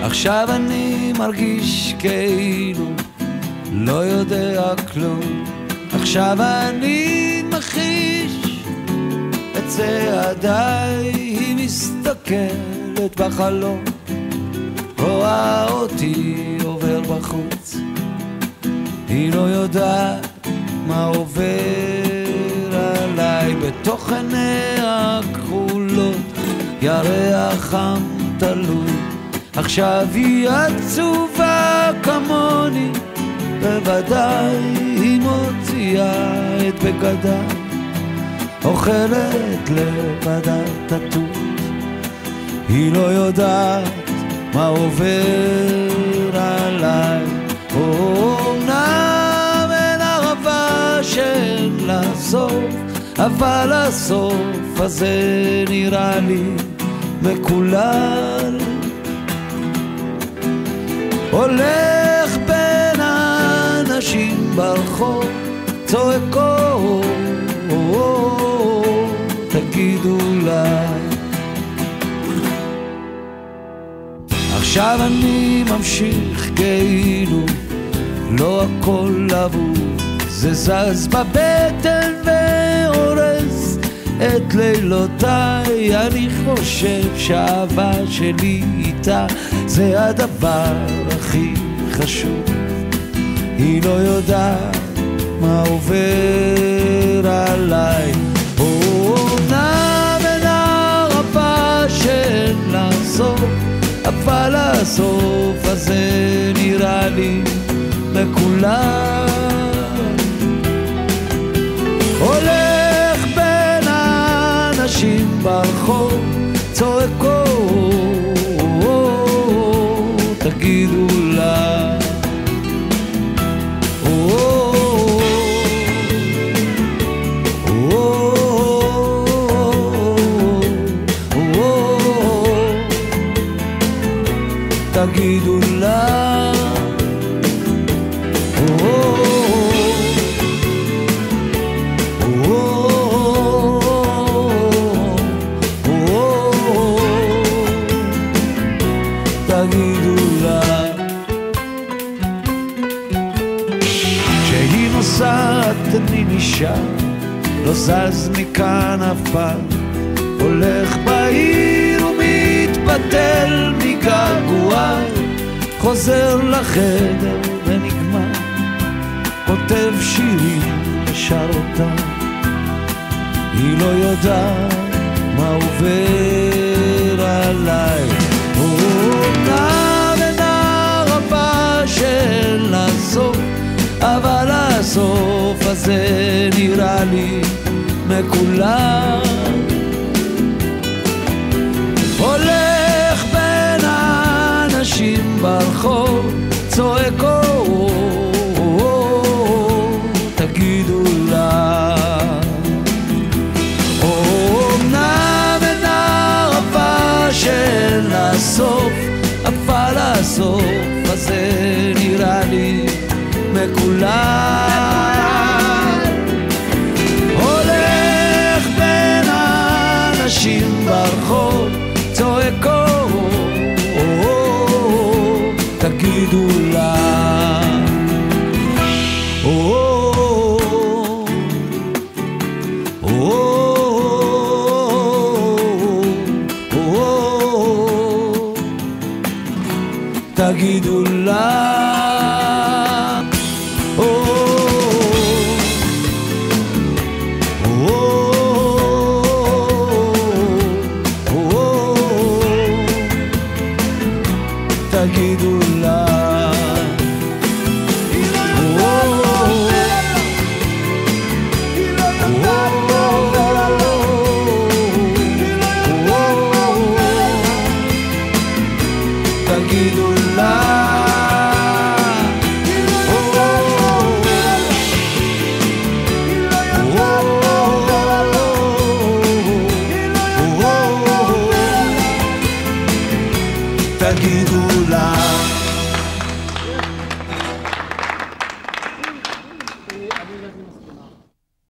עכשיו אני מרגיש כאילו לא יודע כלום. עכשיו אני מחיש את צעדיי, היא מסתכלת בחלום, רואה אותי עובר בחוץ, היא לא יודעת מה עובר עליי. בתוך עיניה הכחולות ירח חם תלוי, עכשיו היא עצובה כמוני, בוודאי היא מוציאה את בגדה, אוכלת לבדה תטות, היא לא יודעת מה עובר עליי. אומנם אין ערבה שאין לה סוף, אבל הסוף הזה נראה לי מקולל. הולך בין האנשים ברחוב, צועקו, תגידו לה. עכשיו אני ממשיך כאילו לא הכל אבוד, זה זז בבטן והורס את לילותיי. אני חושב שהאהבה שלי איתה זה הדבר הכי חשוב, היא לא יודעת מה עובר עליי. אומנם אין ערבה שאין לה סוף, אבל הסוף הזה נראה לי מקולל. הולך בין האנשים ברחוב, צועקו, תגידו לה. תגידו לה. תגידו לה. כשהיא נוסעת אני נשאר, לא זז מכאן אף פעם, הולך בעיר ומתבטל מגעגועי, חוזר לחדר ונגמר, כותב שירים ושר אותם, היא לא יודעת מה עובר עליי. אומנם אין ערבה שאין לה סוף, אבל הסוף הזה נראה לי מקולל. הולך בין האנשים ברחוב, צועקו, תגידו לה. אומנם אין ערבה שאין לה סוף, אבל הסוף הזה נראה לי מקולל. הולך בין האנשים ברחוב, צועקו, תגידו לה. תגידו לה. תגידו לה. תגידו לה. תגידו לה.